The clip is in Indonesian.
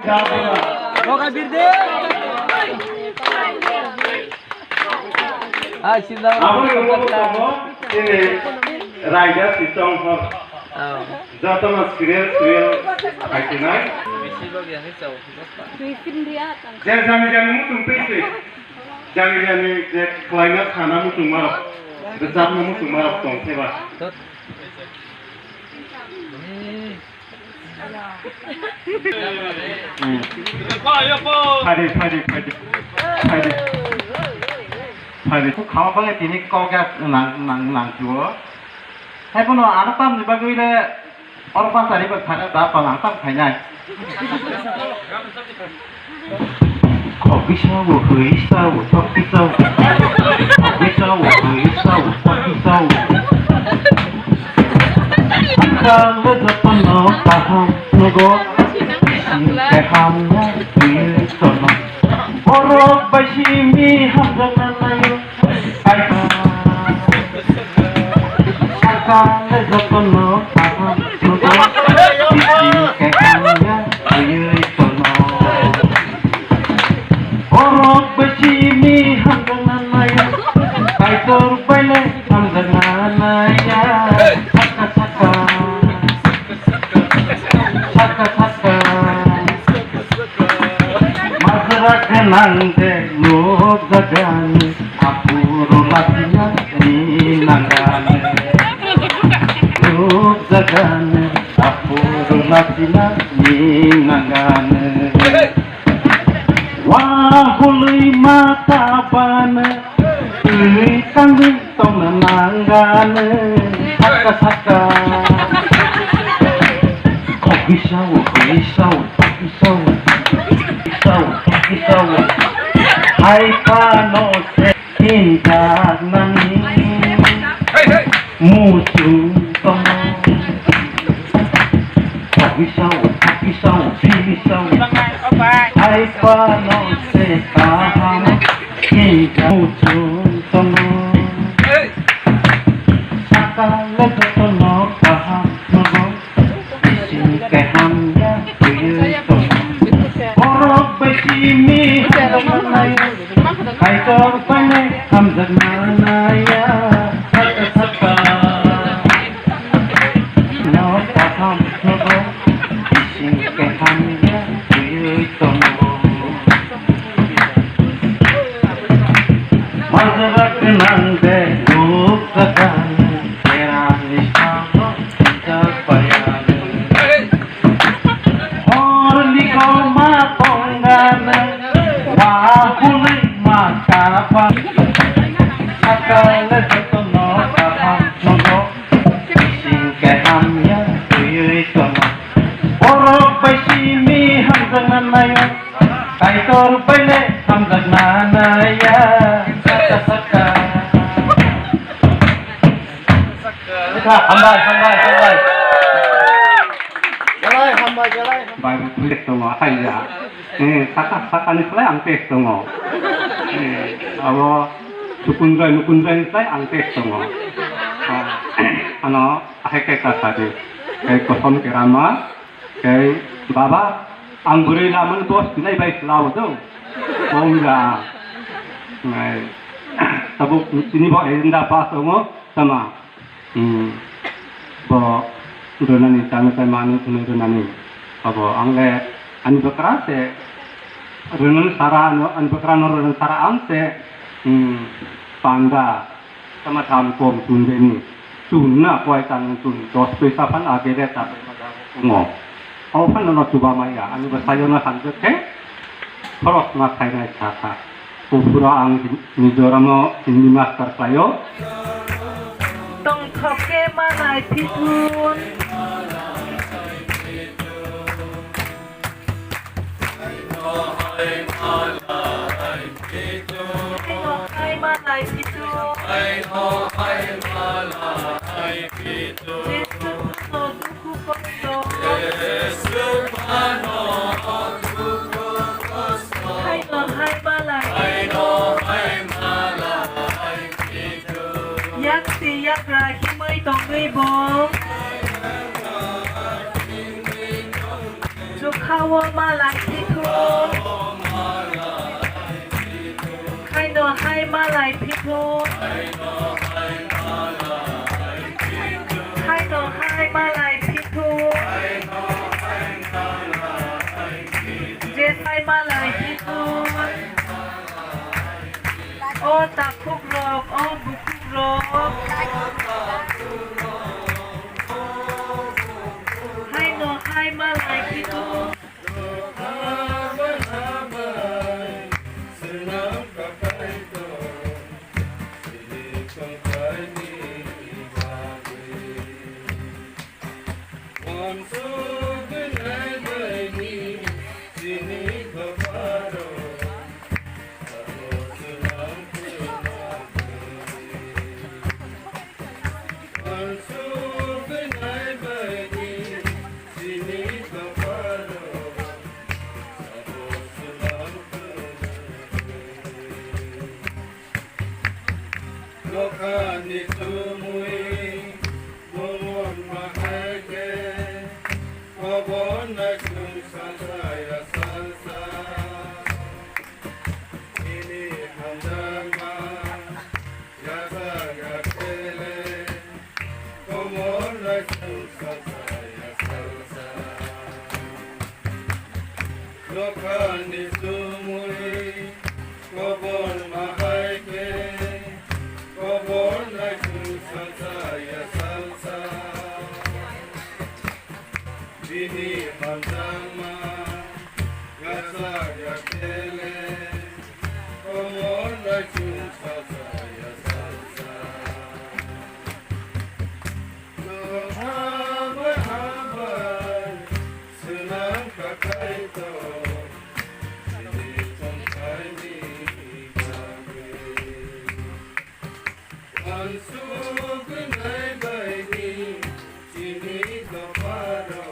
Boga birde. Ah, sinda. Abo yang mau ini raja sitong hok. Jatuh mas serial kajian. Jangan mutung pesi. Jangan kelainan sana mutung marah. Besar mutung marah tong seba. Padi. Kau boleh ini kau gas nang jual. Hai pun anak tam di bagi le orang pasar ini berkhana dah palang tam kayaknya. Kau bisa tak bisa. Kalau dapat no paham nogo, kehamnya bisono. Orang bersimi hamdan nayo, kalau dapat no paham nogo, kehamnya bisono. Orang bersimi hamdan nayo, kaitor pele hamdan nayo. Nangde log jagani apuro latinya ni nangane log jagani apuro latinya ni nangane wahului mata bana ikan tong nangane saka kok bisa hai pano se cinta nani musuh tomo pisau hai pano se paham cinta musuh tomo sakala tono paham nogo isin kehamnya ini kai kor pane hamzat manaya saka no paham nogo isin ke hamya tono mazrak nande dup sakan tera nishano japayan or likho ma tongana wahului makapa akala jotono paham nogo singke hamya tuyui tono orok baisimi hamzangan nayo kaitor pele hamzangan naya saka hambai jalai baru kulit tono aja saka ni selai angkes tono awo nukun selai angkes tono ano aheke tadi kayak kosong kerama kayak baba angguri laman tos nilai baik lau tu bongga tabuk ini bawa enda pas tono sama bawa udah nani tangan mani udah nani apa angge an bekerase renun sara an bekerano renun sara anse panda sama tampom tunde ni tunna kuai tang tun dos pesa pan agere tapi ngo au pan no tuba maya an bersayo na hanjut ke cross na kai na chaka kupura ang nijoramo ini master playo tong thoke manai pitun yak si yak ra himai tong gui bom เข้า malay pitun Hai no hai malay pitun Hai no hai malay pitun Yes hai malay pitun O takuk rok o bukuk rok Hai no hai malay pitun Lokani tumui, mumon mahake, wabona kumsasa ya salsa. Ini handama, yasa gakele, wabona kumsasa ya salsa. Lokani tumui, wabon mahake. Kobon like salsa ya salsa, bini mandama, gasa ya tele. Kobon like salsa ya salsa. Haba haba, senang kakai to, ini tongkai ni. Ansuk nai bai ni, sini kaparo.